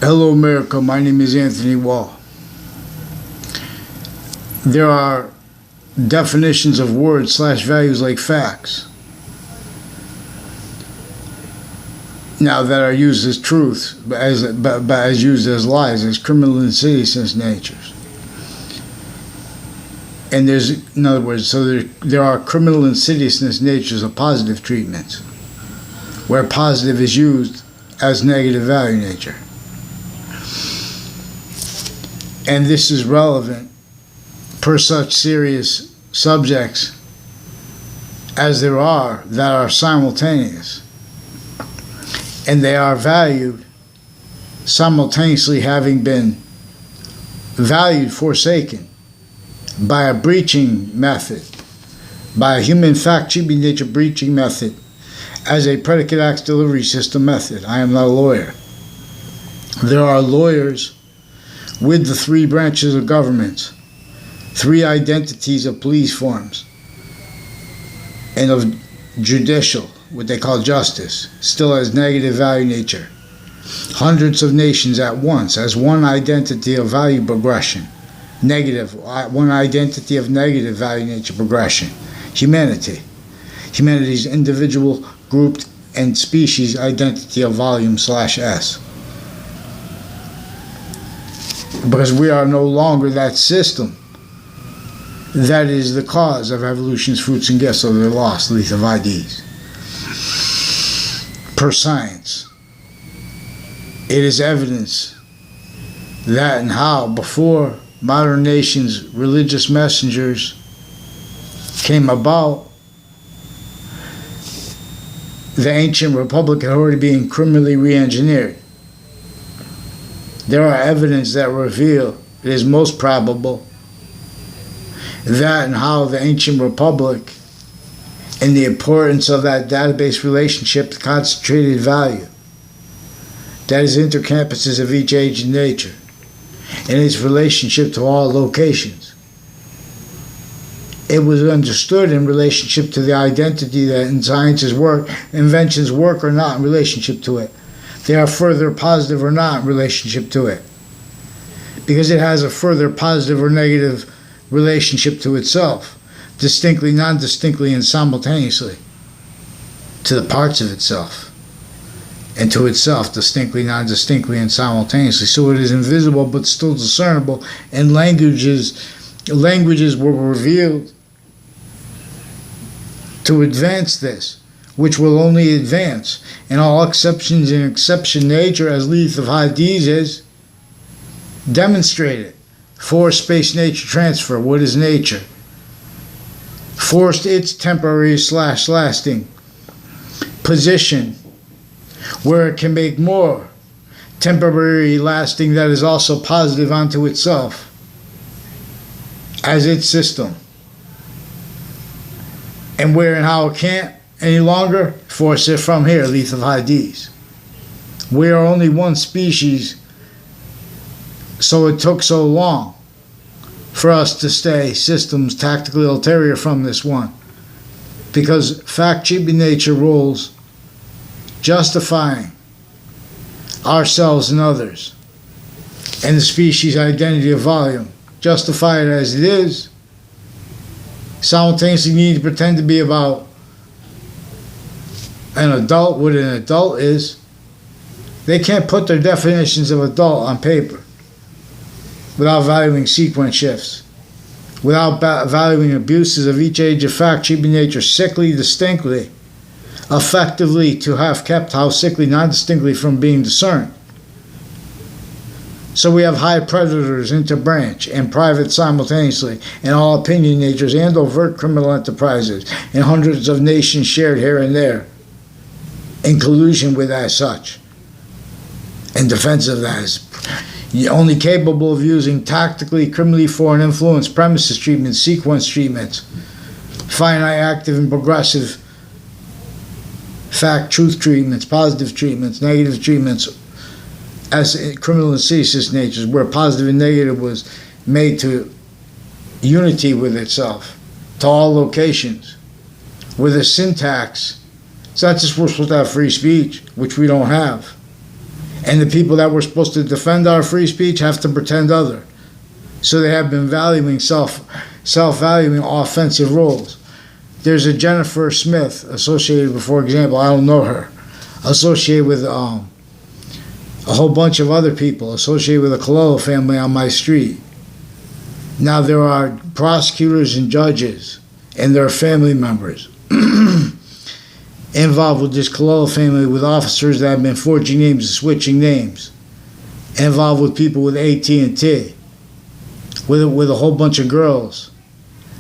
Hello, America. My name is Anthony Wall. There are definitions of words / values like facts now that are used as truth, but as used as lies, as criminal insidious natures. And in other words, there are criminal insidiousness natures of positive treatments, where positive is used as negative value nature. And this is relevant per such serious subjects as there are that are simultaneous. And they are valued simultaneously, having been valued, forsaken by a breaching method, by a human fact-cheating nature breaching method, as a predicate acts delivery system method. I am not a lawyer. There are lawyers with the 3 branches of government, 3 identities of police forms, and of judicial, what they call justice, still as negative value nature. Hundreds of nations at once as one identity of value progression. One identity of negative value nature progression. Humanity. Humanity's individual, grouped, and species identity of volume /S. Because we are no longer that system that is the cause of evolution's fruits and gifts of their lost lethal IDs. Per science, it is evidence that and how before modern nations' religious messengers came about, the ancient republic had already been criminally re-engineered. There are evidence that reveal it is most probable that and how the ancient republic and the importance of that database relationship to concentrated value, that is intercampuses of each age and nature, and its relationship to all locations. It was understood in relationship to the identity that in science's work, inventions work or not in relationship to it. They are further positive or not in relationship to it. Because it has a further positive or negative relationship to itself, distinctly, non-distinctly, and simultaneously, to the parts of itself, and to itself, distinctly, non-distinctly, and simultaneously. So it is invisible but still discernible, and languages were revealed to advance this, which will only advance, and all exceptions in exception nature, as Leith of Hadith is demonstrated. Forced space nature transfer. What is nature? Forced its temporary / lasting position, where it can make more temporary lasting that is also positive onto itself as its system. And where and how it can't any longer, force it from here, Leith of Hadith. We are only one species, so it took so long for us to stay systems tactically ulterior from this one. Because fact-cheating nature rules, justifying ourselves and others, and the species identity of volume, justify it as it is, simultaneously need to pretend to be about an adult, what an adult is. They can't put their definitions of adult on paper without valuing sequence shifts, without valuing abuses of each age of fact-cheating nature sickly, distinctly, effectively to have kept how sickly, non-distinctly from being discerned. So we have high predators interbranch and private simultaneously, and all opinion natures and overt criminal enterprises, and hundreds of nations shared here and there, in collusion with as such, in defense of that, is only capable of using tactically, criminally foreign influence, premises treatments, sequence treatments, finite, active, and progressive fact, truth treatments, positive treatments, negative treatments, as criminal insidious natures, where positive and negative was made to unity with itself, to all locations, with a syntax. It's not just we're supposed to have free speech, which we don't have. And the people that were supposed to defend our free speech have to pretend other. So they have been valuing self-valuing offensive roles. There's a Jennifer Smith associated with, for example, I don't know her, associated with a whole bunch of other people associated with the Cololo family on my street. Now there are prosecutors and judges and their family members involved with this Cololo family, with officers that have been forging names and switching names, involved with people with AT&T, with a whole bunch of girls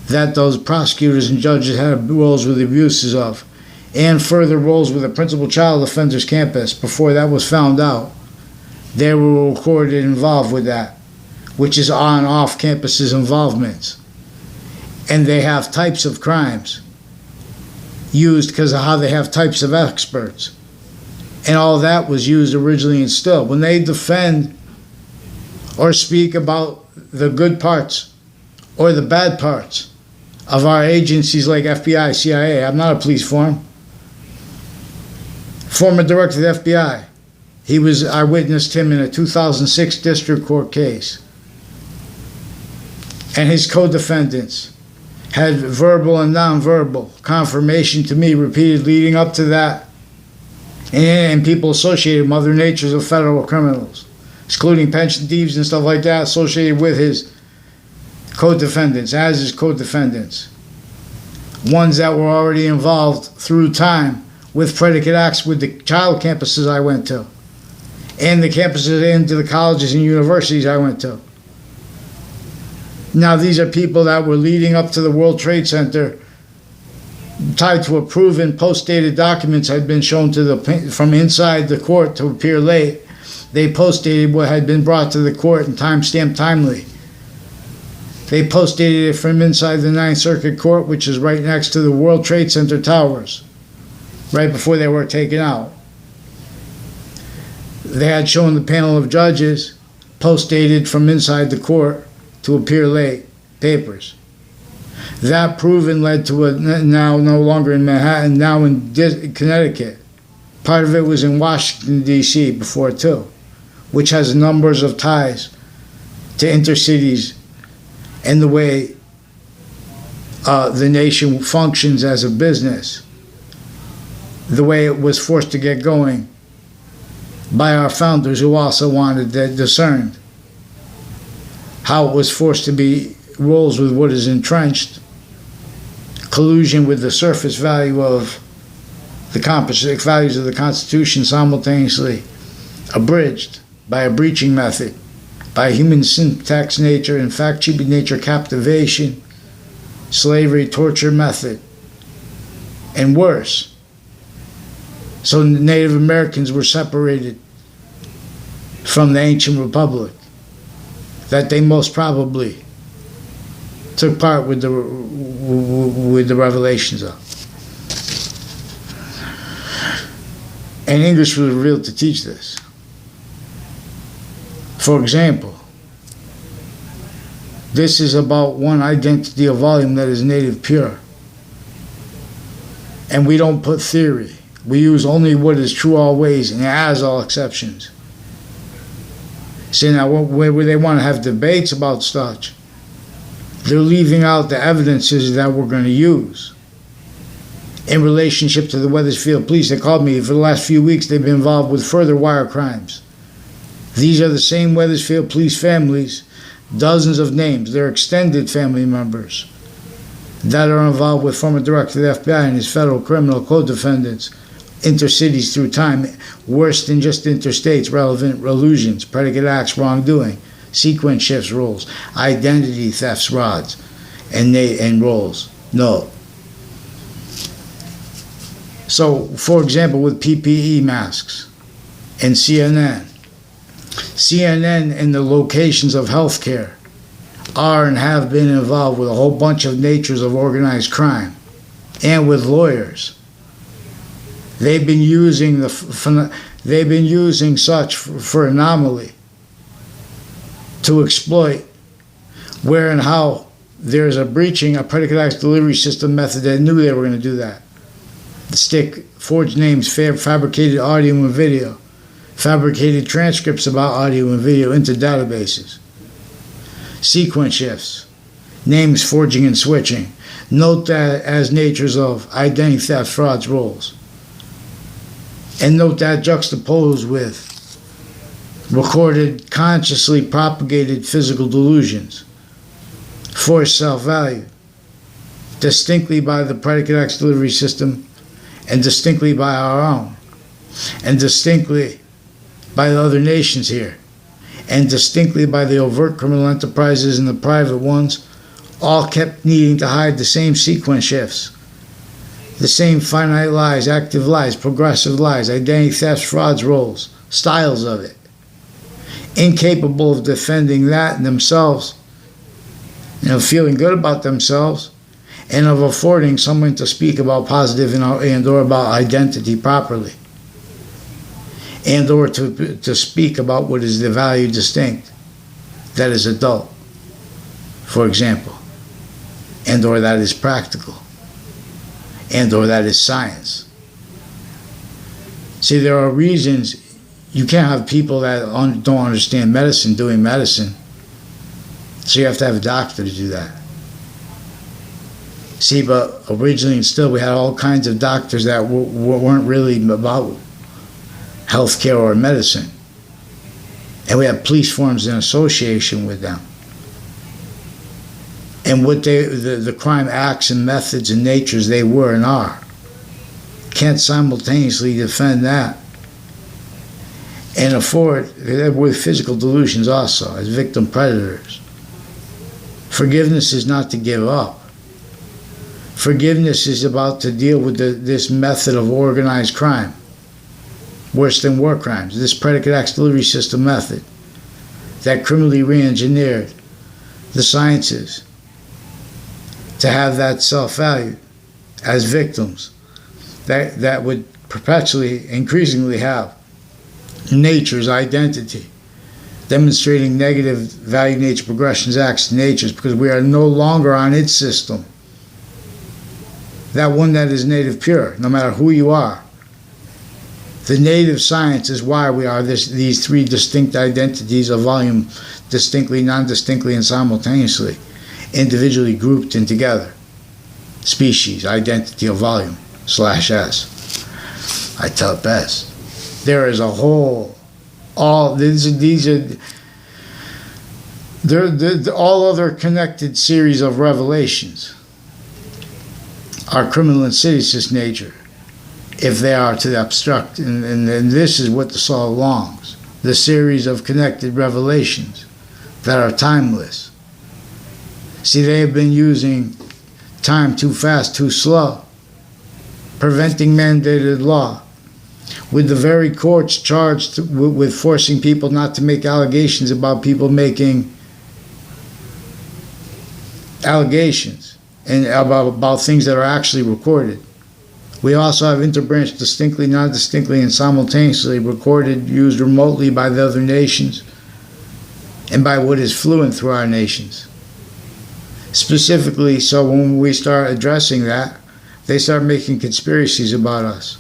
that those prosecutors and judges had roles with abuses of, and further roles with the principal child offenders campus before that was found out. They were recorded involved with that, which is on off campuses involvements. And they have types of crimes used because of how they have types of experts. And all that was used originally and still. When they defend or speak about the good parts or the bad parts of our agencies like FBI, CIA, I'm not a police forum. Former director of the FBI. I witnessed him in a 2006 district court case. And his co-defendants had verbal and nonverbal confirmation to me repeated leading up to that. And people associated with Mother Nature's of federal criminals, excluding pension thieves and stuff like that, associated with his co-defendants, as his co-defendants. Ones that were already involved through time with predicate acts with the child campuses I went to, and the campuses into the colleges and universities I went to. Now these are people that were leading up to the World Trade Center, tied to a proven post-dated documents had been shown to from inside the court to appear late. They post-dated what had been brought to the court and time-stamped timely. They post-dated it from inside the Ninth Circuit Court, which is right next to the World Trade Center towers, right before they were taken out. They had shown the panel of judges post-dated from inside the court to appear late papers. That proven led to a now no longer in Manhattan, now in Connecticut. Part of it was in Washington, D.C. before too, which has numbers of ties to intercities and the way the nation functions as a business, the way it was forced to get going by our founders, who also wanted that discerned how it was forced to be rolls with what is entrenched, collusion with the surface value of the composite values of the Constitution, simultaneously abridged by a breaching method, by human syntax nature and fact-sheeping nature captivation, slavery, torture method, and worse. So Native Americans were separated from the ancient republic that they most probably took part with the revelations of. And English was revealed to teach this. For example, this is about one identity of volume that is native pure. And we don't put theory. We use only what is true always and as all exceptions. See, now where they want to have debates about such, they're leaving out the evidences that we're going to use. In relationship to the Wethersfield police, they called me for the last few weeks. They've been involved with further wire crimes. These are the same Wethersfield police families, dozens of names, their extended family members, that are involved with former director of the FBI and his federal criminal co-defendants, intercities through time, worse than just interstates, relevant illusions, predicate acts, wrongdoing, sequence shifts, rules, identity thefts, rods, and roles. No. So, for example, with PPE masks and CNN and the locations of healthcare are and have been involved with a whole bunch of natures of organized crime, and with lawyers. They've been using such for anomaly to exploit where and how there's a breaching a predicate acts delivery system method that knew they were going to do that. Stick forged names, fabricated audio and video, fabricated transcripts about audio and video into databases, sequence shifts, names forging and switching. Note that as natures of identity theft, frauds, roles. And note that juxtaposed with recorded, consciously propagated physical delusions, forced self-value, distinctly by the predicate X delivery system, and distinctly by our own, and distinctly by the other nations here, and distinctly by the overt criminal enterprises and the private ones, all kept needing to hide the same sequence shifts, the same finite lies, active lies, progressive lies, identity thefts, frauds, roles, styles of it, incapable of defending that themselves, feeling good about themselves, and of affording someone to speak about positive and or about identity properly, and or to speak about what is the value distinct, that is adult, for example, and or that is practical, and or that is science. See, there are reasons you can't have people that don't understand medicine doing medicine, so you have to have a doctor to do that. See, but originally and still we had all kinds of doctors that weren't really about healthcare or medicine. And we had police forms in association with them. And what the crime acts and methods and natures they were and are. Can't simultaneously defend that. And afford, with physical delusions also, as victim predators. Forgiveness is not to give up. Forgiveness is about to deal with this method of organized crime, worse than war crimes, this predicate X delivery system method that criminally re-engineered the sciences to have that self-value as victims that would perpetually, increasingly have nature's identity, demonstrating negative value nature progressions, acts, natures, because we are no longer on its system. That one that is native pure, no matter who you are. The native science is why we are these three distinct identities of volume, distinctly, non-distinctly, and simultaneously, individually grouped in together. Species, identity of volume, /S. I tell it best. There is a whole, all other connected series of revelations are criminal insidious nature, if they are to obstruct, and this is what the soul longs, the series of connected revelations that are timeless. See, they have been using time too fast, too slow, preventing mandated law, with the very courts charged with forcing people not to make allegations about people making allegations and about things that are actually recorded. We also have interbranch distinctly, non-distinctly, and simultaneously recorded, used remotely by the other nations and by what is fluent through our nations. Specifically, so when we start addressing that, they start making conspiracies about us.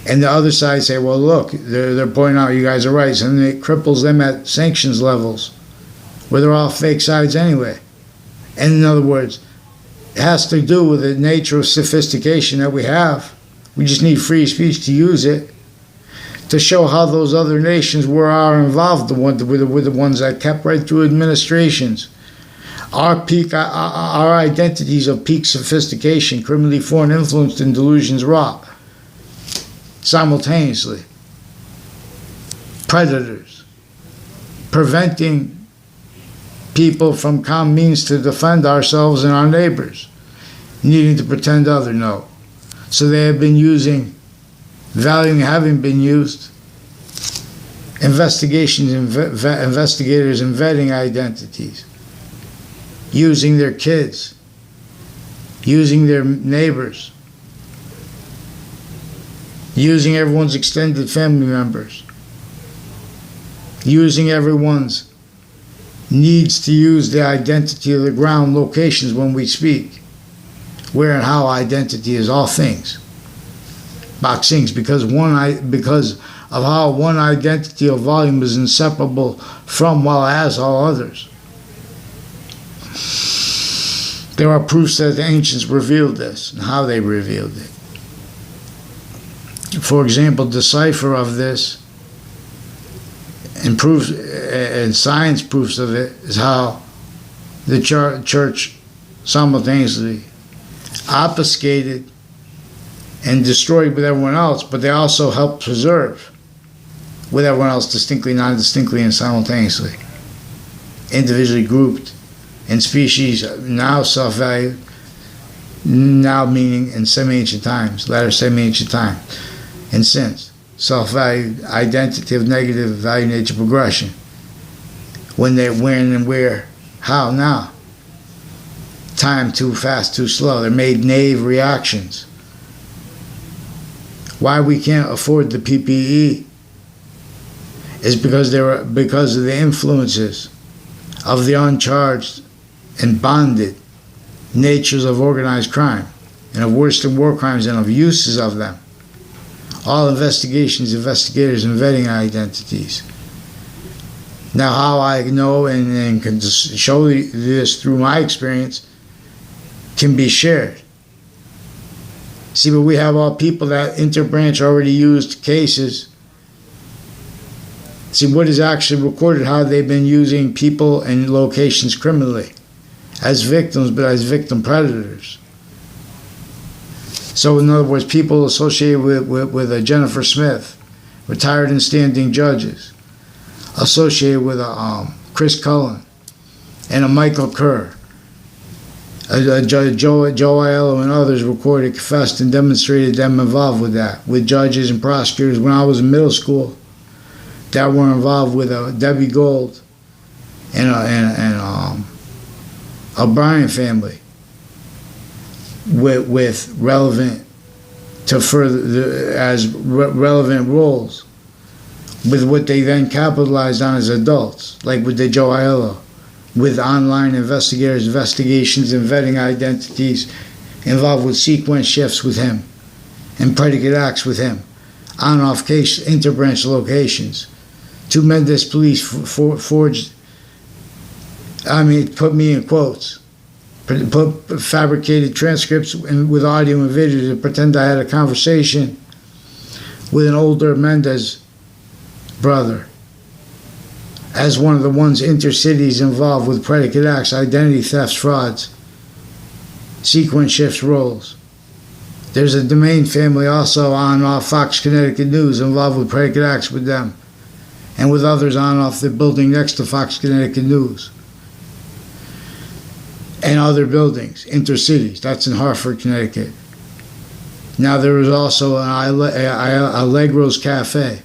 And the other side say, well, look, they're pointing out you guys are right, and it cripples them at sanctions levels, where they're all fake sides anyway. And in other words, it has to do with the nature of sophistication that we have. We just need free speech to use it to show how those other nations are involved, with the ones that kept right through administrations. Our identities of peak sophistication, criminally foreign influenced and delusions wrought simultaneously. Predators, preventing people from common means to defend ourselves and our neighbors, needing to pretend other no. So they have been using, valuing having been used, investigations, investigators and vetting identities, using their kids, using their neighbors, using everyone's extended family members, using everyone's needs to use the identity of the ground locations when we speak. Where and how identity is all things. Boxings, because of how one identity or volume is inseparable from, while it has all others. There are proofs that the ancients revealed this and how they revealed it. For example, the cipher of this and proofs and science proofs of it is how the church simultaneously obfuscated and destroyed with everyone else, but they also helped preserve with everyone else distinctly, non-distinctly, and simultaneously. Individually grouped in species, now self-valued, now meaning in semi-ancient times, latter semi-ancient time, and since. Self-valued, identity of negative value, nature, progression. When, and where, how, now. Time too fast, too slow. They're made naive reactions. Why we can't afford the PPE is because of the influences of the uncharged and bonded natures of organized crime and of worse than war crimes and of uses of them. All investigations, investigators, and vetting identities. Now, how I know and can show this through my experience can be shared. See, but we have all people that interbranch already used cases. See, what is actually recorded, how they've been using people and locations criminally as victims, but as victim predators. So, in other words, people associated with a Jennifer Smith, retired and standing judges, associated with a Chris Cullen and a Michael Kerr, Joe Aiello and others recorded, confessed, and demonstrated them involved with that, with judges and prosecutors when I was in middle school that were involved with Debbie Gold and a Bryan family with relevant to further as relevant roles with what they then capitalized on as adults, like with the Joe Aiello, with online investigators, investigations, and vetting identities involved with sequence shifts with him and predicate acts with him, on-off case interbranch locations. Two Mendes police forged, put me in quotes, put fabricated transcripts with audio and video to pretend I had a conversation with an older Mendes brother as one of the ones intercities involved with predicate acts, identity thefts, frauds, sequence shifts, roles. There's a Domain family also on off Fox Connecticut News involved with predicate acts with them and with others on off the building next to Fox Connecticut News and other buildings, intercities. That's in Hartford, Connecticut. Now there is also an Allegro's Cafe,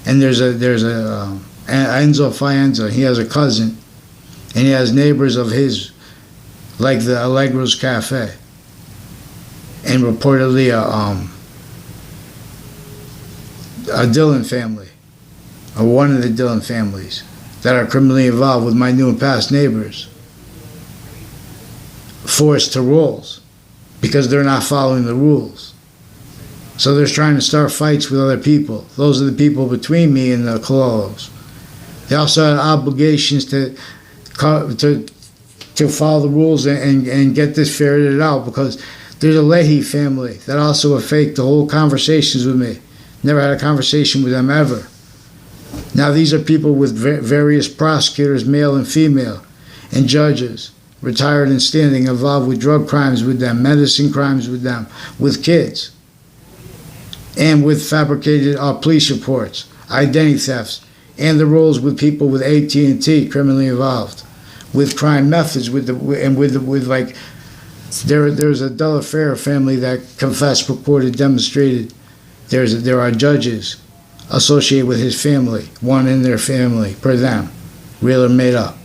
and there's a Enzo Fienza. He has a cousin, and he has neighbors of his, like the Allegro's Cafe, and reportedly a Dillon family, or one of the Dillon families, that are criminally involved with my new and past neighbors, forced to roles because they're not following the rules. So they're trying to start fights with other people. Those are the people between me and the Cololos. They also had obligations to follow the rules and get this ferreted out, because there's a Leahy family that also have faked the whole conversations with me. Never had a conversation with them ever. Now these are people with various prosecutors, male and female, and judges, retired and standing, involved with drug crimes with them, medicine crimes with them, with kids, and with fabricated police reports, identity thefts, and the roles with people with AT&T criminally involved, with crime methods, there's a Delafair family that confessed, reported, demonstrated. There are judges associated with his family, one in their family per them, real or made up.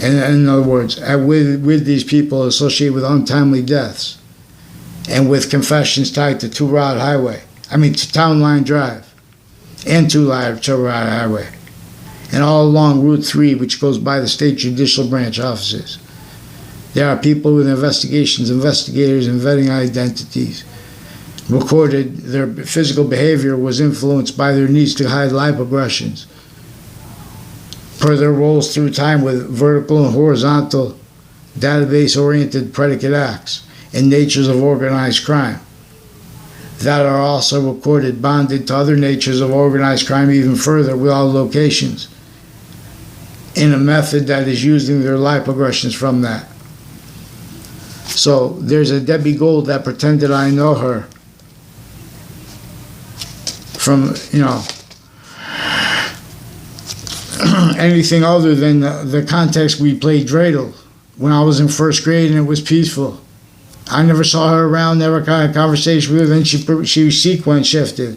And in other words, with these people associated with untimely deaths, and with confessions tied to to Town Line Drive, and to Rod Highway, and all along Route 3, which goes by the State Judicial Branch offices. There are people with investigations, investigators, and vetting identities, recorded their physical behavior was influenced by their needs to hide life aggressions, per their roles through time with vertical and horizontal database-oriented predicate acts and natures of organized crime that are also recorded bonded to other natures of organized crime even further without locations in a method that is using their life aggressions from that. So there's a Debbie Gold that pretended I know her from, anything other than the context we played dreidel when I was in first grade and it was peaceful. I never saw her around, never had a conversation with her, then she sequence shifted.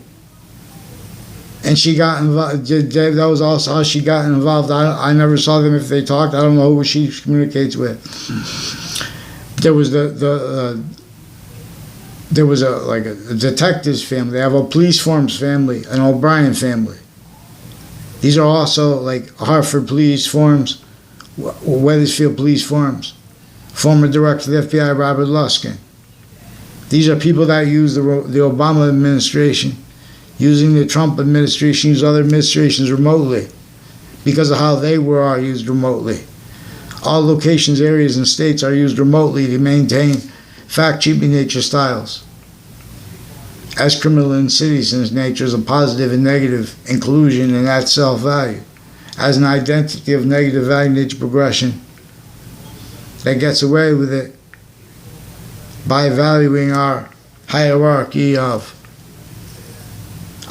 And she got involved. That was also how she got involved. I never saw them if they talked. I don't know who she communicates with. There was there was a detective's family. They have a police forms family, an O'Brien family. These are also like Hartford police forms, Wethersfield police forms. Former director of the FBI, Robert Luskin. These are people that use the Obama administration, using the Trump administration, use other administrations remotely because of how they are used remotely. All locations, areas, and states are used remotely to maintain fact-cheating nature styles. As criminal insidious in its natures of positive and negative inclusion and that self-value. As an identity of negative value nature progression that gets away with it by valuing our hierarchy of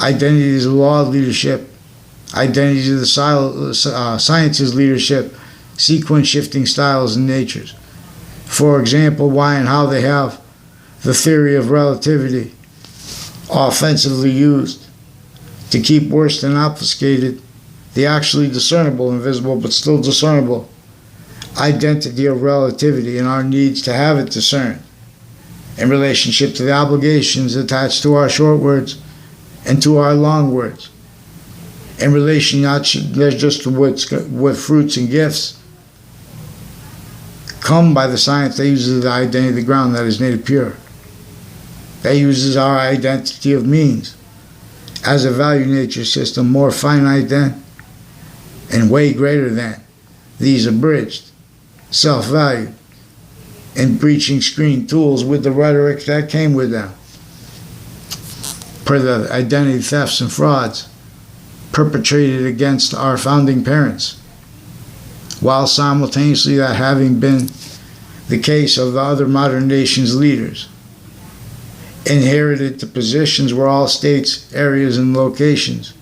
identities of law leadership, identities of the sciences leadership, sequence shifting styles and natures. For example, why and how they have the theory of relativity offensively used to keep worse than obfuscated the actually discernible, invisible, but still discernible identity of relativity and our needs to have it discerned in relationship to the obligations attached to our short words and to our long words, in relation not just to what fruits and gifts come by the science that uses the identity of the ground that is native pure, that uses our identity of means as a value nature system more finite than and way greater than these abridged, self-valued, and breaching screen tools with the rhetoric that came with them, per the identity thefts and frauds perpetrated against our founding parents, while simultaneously that having been the case of the other modern nations' leaders, inherited the positions where all states, areas, and locations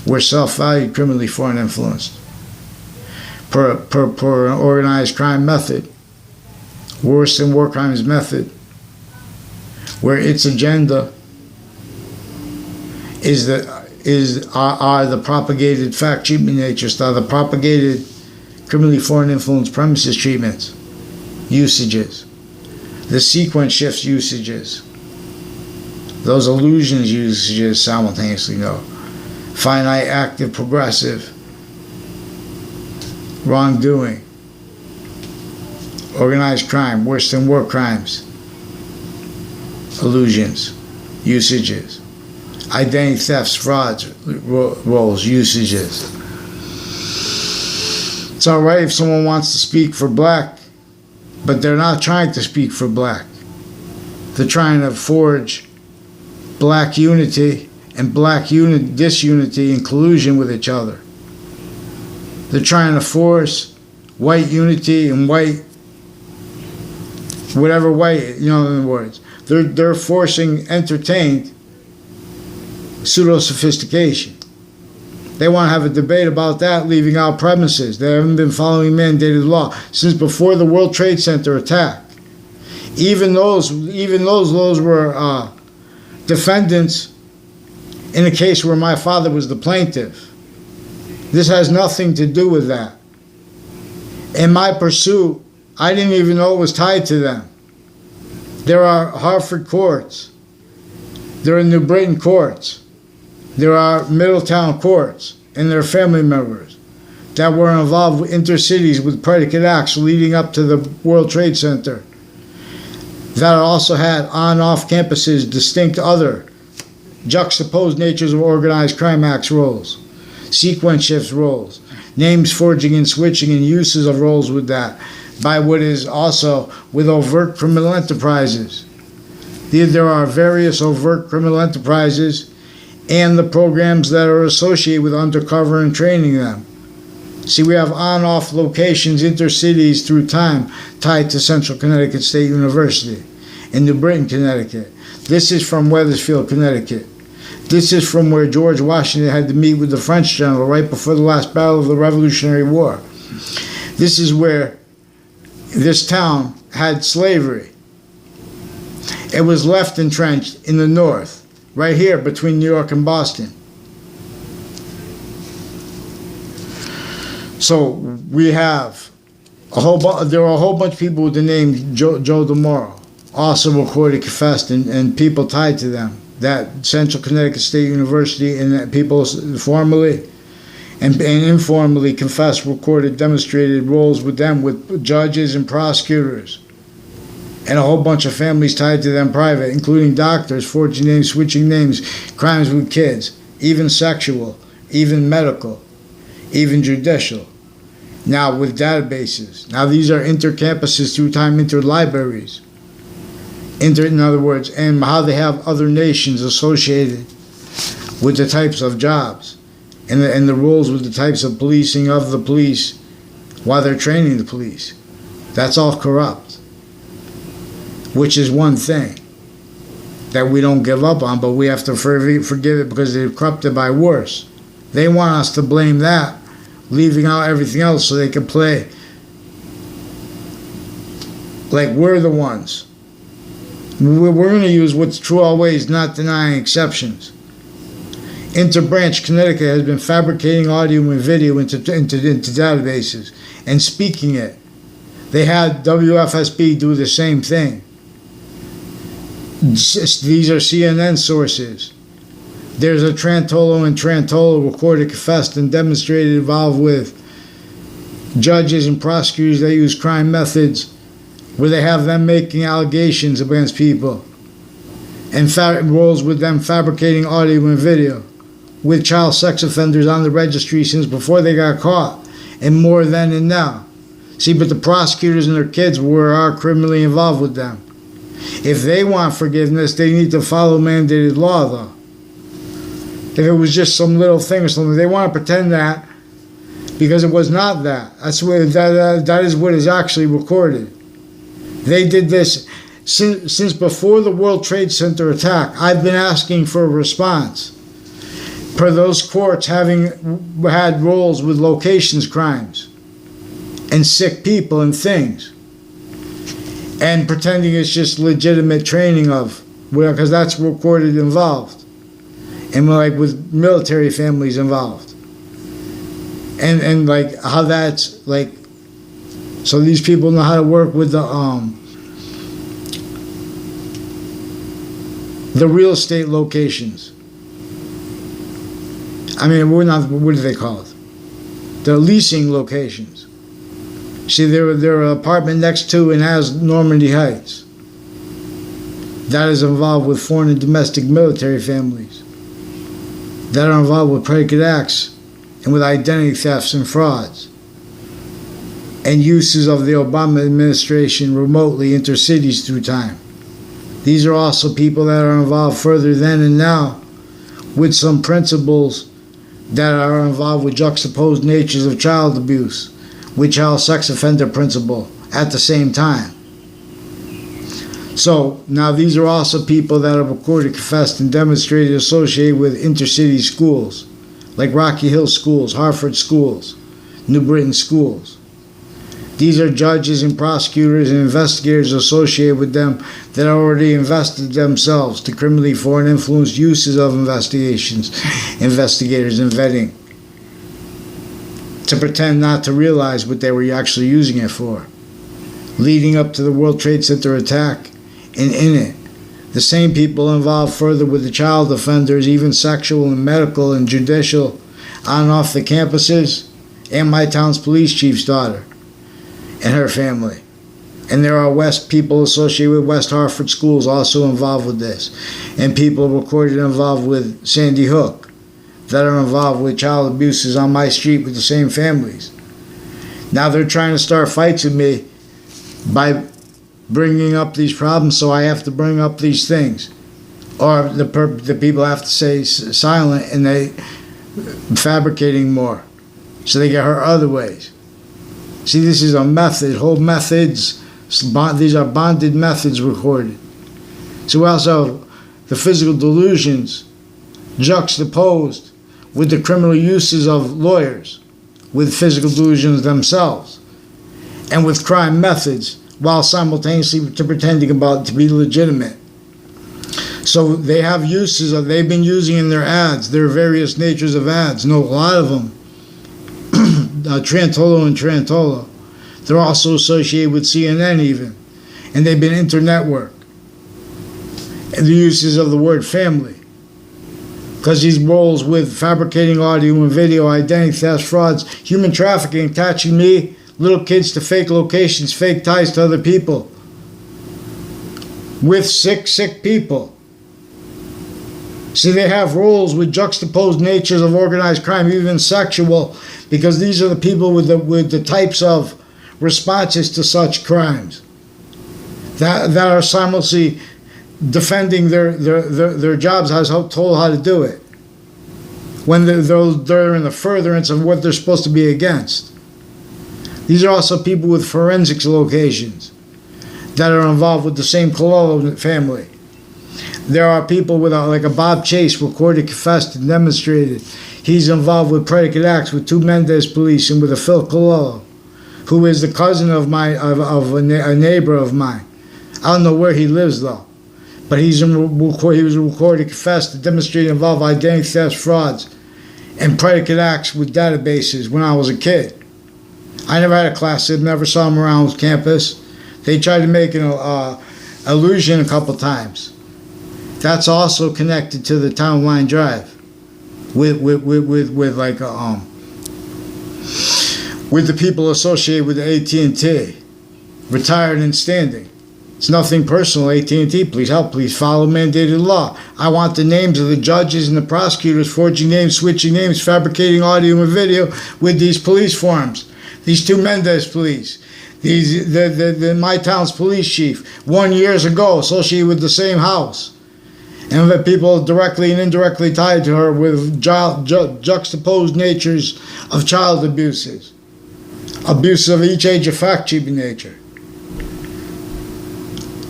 were self-valued criminally foreign influenced. Per an organized crime method, worse than war crimes method, where its agenda are the propagated fact treatment nature style, the propagated criminally foreign influence premises treatments, usages, the sequence shifts usages, those illusions usages simultaneously go, finite, active, progressive, wrongdoing, organized crime, worse than war crimes, illusions, usages, identity thefts, frauds, roles, usages. It's all right if someone wants to speak for black, but they're not trying to speak for black. They're trying to forge black unity and black disunity and collusion with each other. They're trying to force white unity and white, whatever white, in other words. They're forcing entertained pseudo-sophistication. They want to have a debate about that, leaving out premises. They haven't been following mandated law since before the World Trade Center attack. Even those were defendants in a case where my father was the plaintiff. This has nothing to do with that. In my pursuit, I didn't even know it was tied to them. There are Hartford courts. There are New Britain courts. There are Middletown courts and their family members that were involved with intercities with predicate acts leading up to the World Trade Center. that also had on-off campuses distinct other juxtaposed natures of organized crime acts roles, sequence shifts roles, names forging and switching and uses of roles with that, by what is also with overt criminal enterprises. There are various overt criminal enterprises and the programs that are associated with undercover and training them. See, we have on-off locations, intercities through time, tied to Central Connecticut State University in New Britain, Connecticut. This is from Wethersfield, Connecticut. This is from where George Washington had to meet with the French general right before the last battle of the Revolutionary War. This is where this town had slavery. It was left entrenched in the north, right here between New York and Boston. So we have there are a whole bunch of people with the name Joe DeMoro, also recorded, confessed, and people tied to them. That Central Connecticut State University and that people formally and informally confessed, recorded, demonstrated roles with them, with judges and prosecutors, and a whole bunch of families tied to them private, including doctors, forging names, switching names, crimes with kids, even sexual, even medical, even judicial. Now with databases. Now these are inter-campuses through time, inter-libraries. In other words, and how they have other nations associated with the types of jobs and the rules with the types of policing of the police while they're training the police. That's all corrupt, which is one thing that we don't give up on, but we have to forgive it because they're corrupted by worse. They want us to blame that, leaving out everything else so they can play like we're the ones. We're going to use what's true always, not denying exceptions. Interbranch Connecticut has been fabricating audio and video into databases and speaking it. They had WFSB do the same thing. These are CNN sources. There's a Trantolo and Trantolo recorded, confessed, and demonstrated involved with judges and prosecutors that use crime methods where they have them making allegations against people and roles with them fabricating audio and video with child sex offenders on the registry since before they got caught and more then and now. See, but the prosecutors and their kids are criminally involved with them. If they want forgiveness, they need to follow mandated law, though. If it was just some little thing or something, they want to pretend that because it was not that. That is what is actually recorded. They did this since before the World Trade Center attack. I've been asking for a response per those courts having had roles with locations crimes and sick people and things, and pretending it's just legitimate training of, because that's recorded involved, and like with military families involved, and like how that's like, so these people know how to work with the real estate locations. I mean, what do they call it? The leasing locations. See, there are an apartment next to and has Normandy Heights. That is involved with foreign and domestic military families that are involved with predicate acts and with identity thefts and frauds and uses of the Obama administration remotely intercities through time. These are also people that are involved further then and now with some principles that are involved with juxtaposed natures of child abuse, with child sex offender principle at the same time. So now these are also people that are recorded, confessed, and demonstrated associated with intercity schools, like Rocky Hill schools, Hartford schools, New Britain schools. These are judges and prosecutors and investigators associated with them that already invested themselves to criminally foreign influenced uses of investigators and vetting, to pretend not to realize what they were actually using it for, leading up to the World Trade Center attack. And in it, the same people involved further with the child offenders, even sexual and medical and judicial, on and off the campuses, and my town's police chief's daughter and her family. And there are West people associated with West Hartford schools also involved with this. And people recorded involved with Sandy Hook that are involved with child abuses on my street with the same families. Now they're trying to start fights with me by bringing up these problems, so I have to bring up these things. Or the people have to stay silent, and they fabricating more, so they get hurt other ways. See, this is a method, whole methods. These are bonded methods recorded. So we also have the physical delusions juxtaposed with the criminal uses of lawyers, with physical delusions themselves, and with crime methods, while simultaneously pretending to be legitimate. So they have uses of, they've been using in their ads, their various natures of ads. No, a lot of them, Trantolo and Trantolo, they're also associated with CNN even, and they've been internetwork. And the uses of the word family, because these roles with fabricating audio and video, identity theft, frauds, human trafficking, attaching me, little kids, to fake locations, fake ties to other people, with sick people. See, they have roles with juxtaposed natures of organized crime, even sexual, because these are the people with the types of responses to such crimes that are simultaneously defending their jobs, as told how to do it, when they're in the furtherance of what they're supposed to be against. These are also people with forensics locations that are involved with the same Cololo family. There are people with like a Bob Chase, recorded, confessed, and demonstrated. He's involved with predicate acts with 2 Mendez police and with a Phil Cololo, who is the cousin of a neighbor of mine. I don't know where he lives though, but he was recorded, confessed, and demonstrated involved identity theft, frauds, and predicate acts with databases when I was a kid. I never had a class with him, never saw him around campus. They tried to make an illusion a couple times. That's also connected to the Town Line Drive, with the people associated with AT&T, retired and standing. It's nothing personal. AT&T, please help, please follow mandated law. I want the names of the judges and the prosecutors forging names, switching names, fabricating audio and video with these police forms. These 2 Mendez police. My town's police chief, 1 year ago, associated with the same house. And the people directly and indirectly tied to her with juxtaposed natures of child abuses. Abuses of each age effect nature.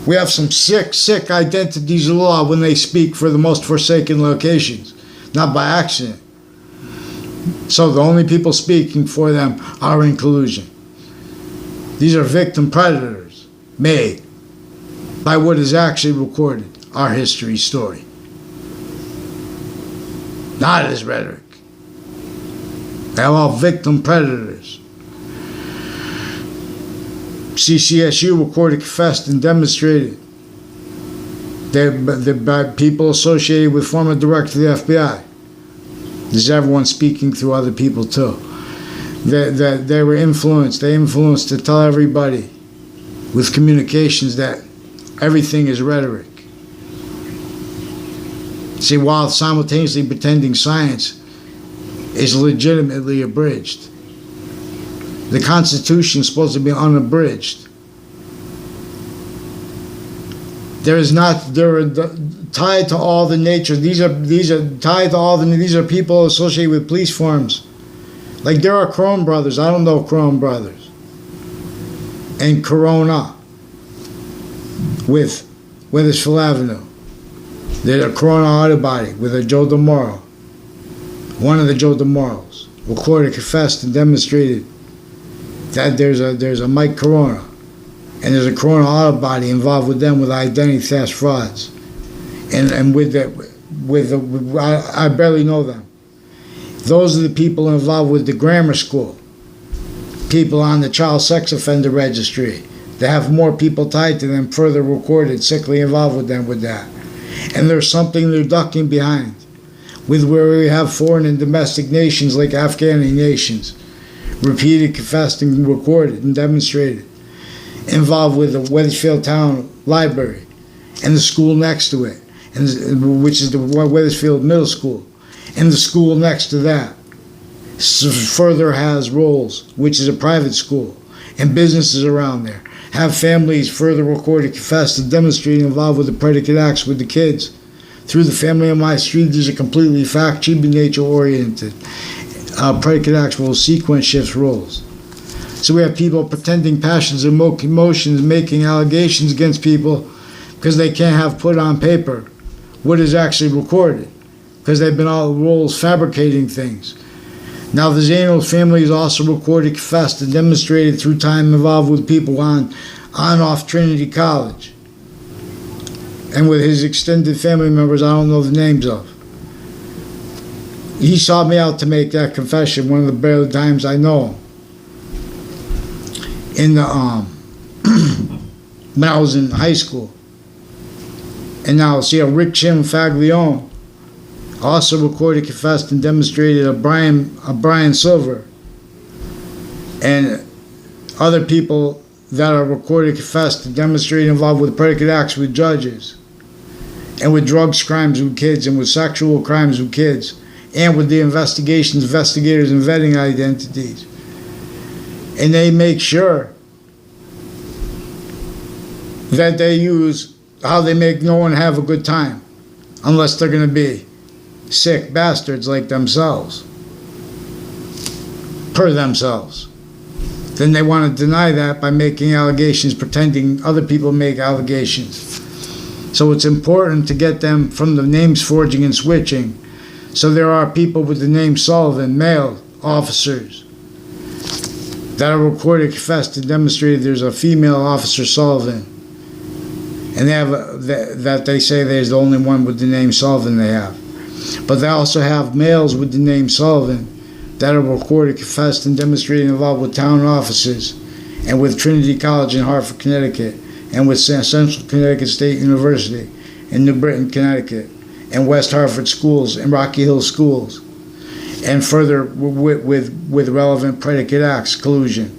We have some sick identities of law when they speak for the most forsaken locations, not by accident. So the only people speaking for them are in collusion. These are victim predators made by what is actually recorded, our history story, not as rhetoric. They're all victim predators. CCSU recorded, confessed, and demonstrated. They're people associated with former director of the FBI. There's everyone speaking through other people too. They were influenced. They influenced to tell everybody with communications that everything is rhetoric. See, while simultaneously pretending science is legitimately abridged. The Constitution is supposed to be unabridged. There are tied to all the nature. These are tied to all the. These are people associated with police forms. Like there are Crone brothers. I don't know Crone brothers. And Corona. With Weathersfield Avenue. There's a Corona auto body with a Joe DeMoro. One of the Joe DeMoros recorded, confessed, and demonstrated that there's a Mike Corona, and there's a Corona auto body involved with them with identity theft frauds, and I barely know them. Those are the people involved with the grammar school, people on the child sex offender registry. They have more people tied to them, further recorded, sickly involved with them with that. And there's something they're ducking behind, with where we have foreign and domestic nations like Afghani nations, repeated, confessed, and recorded and demonstrated. involved with the Wethersfield Town Library and the school next to it, which is the Wethersfield Middle School, and the school next to that. Further has Rolls, which is a private school, and businesses around there. Have families further recorded, confessed, and demonstrating involved with the predicate acts with the kids. Through the family on my street, there's a completely fact, should be nature-oriented. Predicate acts roles, sequence shifts roles. So we have people pretending passions and emotions, making allegations against people because they can't have put on paper what is actually recorded, because they've been all roles fabricating things. Now the Zanos family is also recorded, confessed, and demonstrated through time involved with people on off Trinity College. And with his extended family members I don't know the names of. He sought me out to make that confession one of the better times I know him. In the when I was in high school. And now see Rick Chim Faglione also recorded, confessed, and demonstrated a Brian Silver and other people that are recorded, confessed, and demonstrated involved with predicate acts with judges and with drugs crimes with kids and with sexual crimes with kids and with the investigators and vetting identities. And they make sure that they use how they make no one have a good time unless they're going to be sick bastards like themselves, per themselves. Then they want to deny that by making allegations, pretending other people make allegations. So it's important to get them from the names forging and switching. So there are people with the name Sullivan, male officers, that are recorded, confessed, and demonstrated there's a female officer Sullivan. And they have that they say there's the only one with the name Sullivan they have. But they also have males with the name Sullivan that are recorded, confessed, and demonstrated involved with town offices and with Trinity College in Hartford, Connecticut, and with Central Connecticut State University in New Britain, Connecticut, and West Hartford schools and Rocky Hill schools, and further with relevant predicate acts, collusion.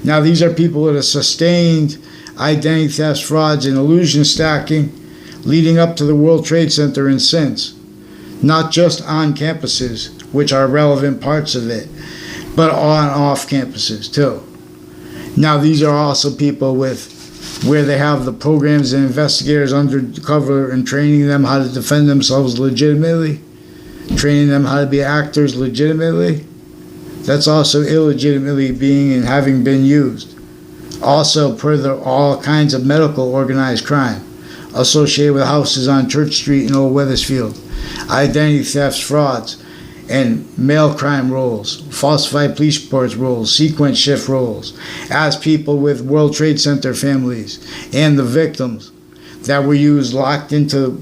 Now these are people that have sustained identity thefts, frauds, and illusion stacking leading up to the World Trade Center and since. Not just on campuses, which are relevant parts of it, but on off campuses too. Now these are also people where they have the programs and investigators undercover and training them how to defend themselves legitimately, training them how to be actors legitimately. That's also illegitimately being and having been used. Also further all kinds of medical organized crime associated with houses on Church Street in Old Wethersfield, identity thefts, frauds, and mail crime rolls, falsified police reports rolls, sequence shift rolls, as people with World Trade Center families and the victims that were used, locked into,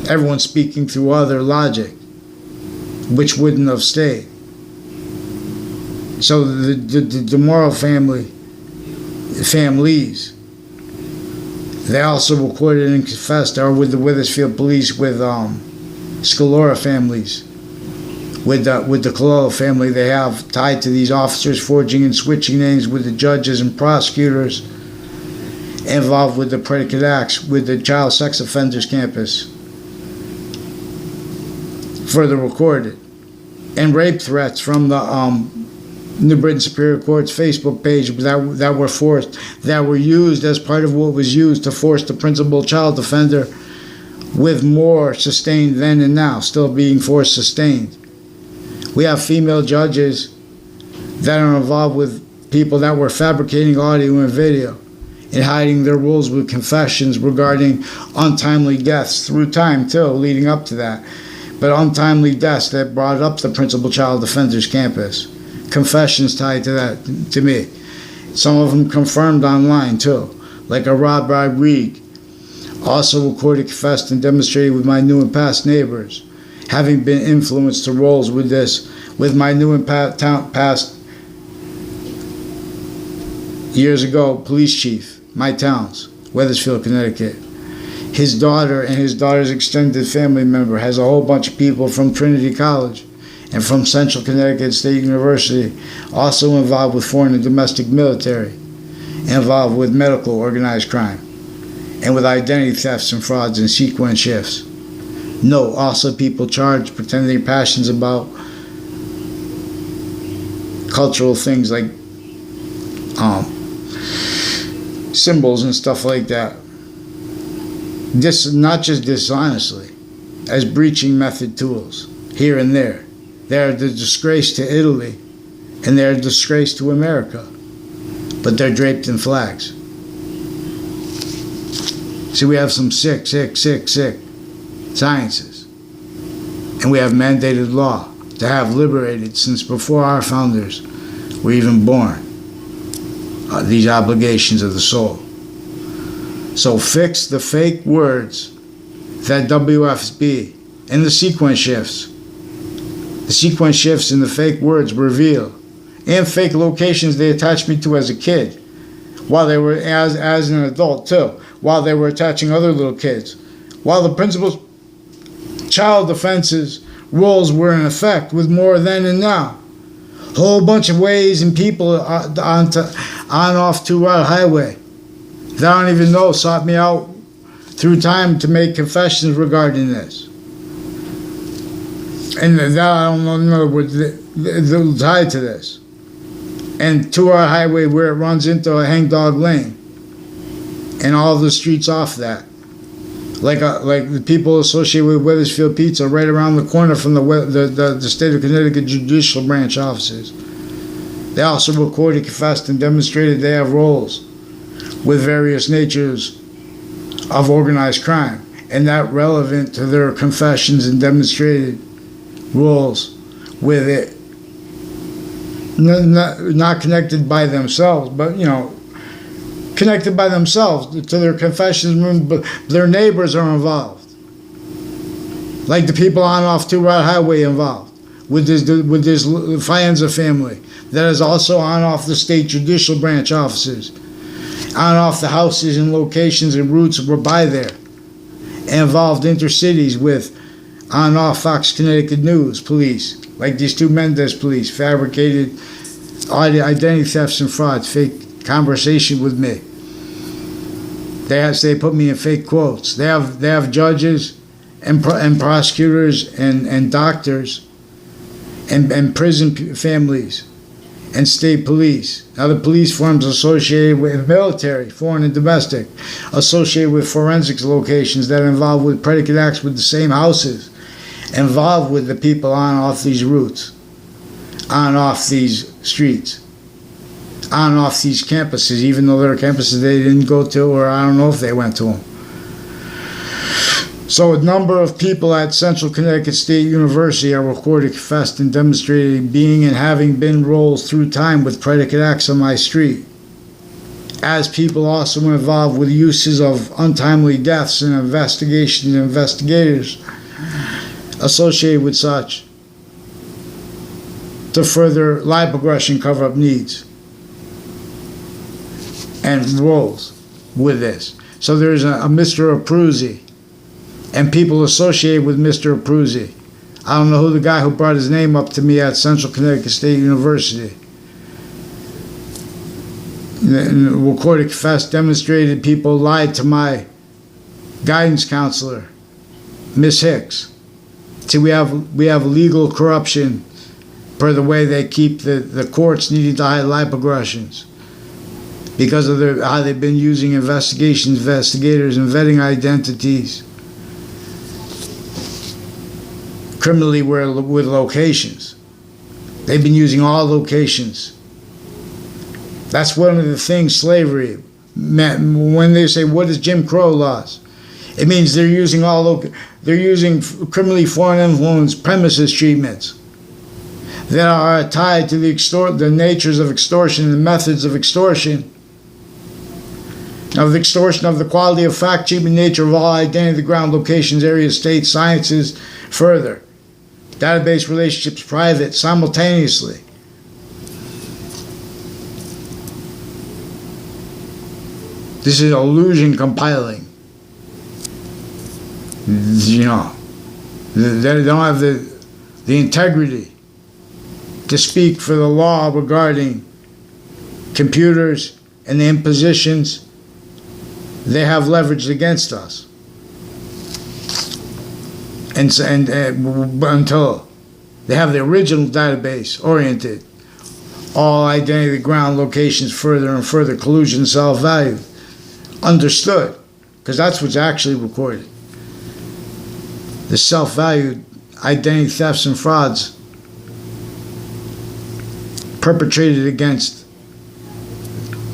everyone speaking through other logic, which wouldn't have stayed. So the Morrow families, they also recorded and confessed, or with the Wethersfield police, with Scalora families, with the Cololo family, they have tied to these officers forging and switching names with the judges and prosecutors involved with the predicate acts with the child sex offenders campus. Further recorded. And rape threats from the New Britain Superior Court's Facebook page that were used as part of what was used to force the principal child offender, with more sustained then and now, still being force sustained. We have female judges that are involved with people that were fabricating audio and video and hiding their roles with confessions regarding untimely deaths through time too, leading up to that. But untimely deaths that brought up the principal child offender's campus. Confessions tied to that, to me. Some of them confirmed online too, like a Rob Rodriguez, also recorded, confessed, and demonstrated with my new and past neighbors, having been influenced to roles with this, with my new and past years ago police chief, my towns, Wethersfield, Connecticut. His daughter and his daughter's extended family member has a whole bunch of people from Trinity College and from Central Connecticut State University, also involved with foreign and domestic military, involved with medical organized crime, and with identity thefts and frauds and sequence shifts. No, also people charged pretending passions about cultural things like symbols and stuff like that. This not just dishonestly, as breaching method tools here and there. They are the disgrace to Italy, and they are a disgrace to America. But they're draped in flags. See, we have some sick sciences, and we have mandated law to have liberated since before our founders were even born. These obligations of the soul. So fix the fake words that WFB and the sequence shifts. The sequence shifts in the fake words reveal, and fake locations they attached me to as a kid, while they were as an adult too, while they were attaching other little kids, while the principal's child defenses rules were in effect with more then and now. A whole bunch of ways and people on off to our highway that I don't even know sought me out through time to make confessions regarding this. And that I don't know, in other words, they're tied to this. And to our highway where it runs into a hangdog lane and all the streets off that. Like the people associated with Wethersfield Pizza right around the corner from the State of Connecticut Judicial Branch offices. They also recorded, confessed, and demonstrated they have roles with various natures of organized crime, and that relevant to their confessions and demonstrated roles with it. Not connected by themselves, but connected by themselves to their confessions, but their neighbors are involved. Like the people on off 2 Route Highway involved with this Faenza family that is also on off the state judicial branch offices, on off the houses and locations and routes that were by there, involved intercities with on off Fox Connecticut News police, like these 2 Mendez police, fabricated identity thefts and frauds, fake conversation with me. They put me in fake quotes. They have judges and prosecutors and doctors and prison families and state police. Now the police forms associated with military, foreign and domestic, associated with forensics locations that are involved with predicate acts with the same houses, involved with the people on off these routes, on off these streets, on off these campuses, even though there are campuses they didn't go to, or I don't know if they went to them. So a number of people at Central Connecticut State University are recorded, confessed, and demonstrated being and having been roles through time with predicate acts on my street, as people also involved with uses of untimely deaths and investigations and investigators associated with such to further lie progression cover-up needs and roles with this. So there's a Mr. Abruzzi and people associated with Mr. Abruzzi. I don't know who the guy who brought his name up to me at Central Connecticut State University. Recorded, confessed, demonstrated people lied to my guidance counselor, Miss Hicks. See, we have legal corruption per the way they keep the courts needing to hide lie progressions because of how they've been using investigators, and vetting identities criminally with locations. They've been using all locations. That's one of the things slavery meant. When they say, what is Jim Crow laws? It means they're using criminally foreign influence premises treatments that are tied to the natures of extortion and methods of extortion, of the quality of fact, treatment, nature of all identity, the ground, locations, areas, states, sciences, further. Database relationships, private, simultaneously. This is illusion compiling. They don't have the integrity to speak for the law regarding computers and the impositions they have leveraged against us. And until they have the original database oriented, all identity ground locations further and further collusion self-value understood, because that's what's actually recorded. The self-valued identity thefts and frauds perpetrated against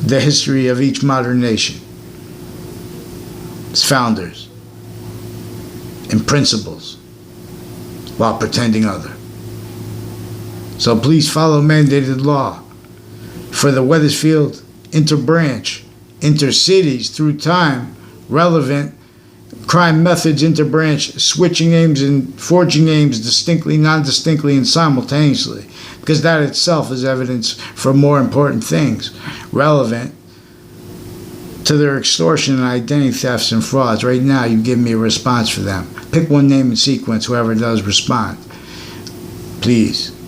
the history of each modern nation, its founders and principles, while pretending other. So please follow mandated law for the Wethersfield interbranch, intercities through time, relevant crime methods, interbranch, switching names and forging names distinctly, non-distinctly, and simultaneously, because that itself is evidence for more important things relevant to their extortion and identity thefts and frauds. Right now, you give me a response for them. Pick one name and sequence, whoever does respond. Please.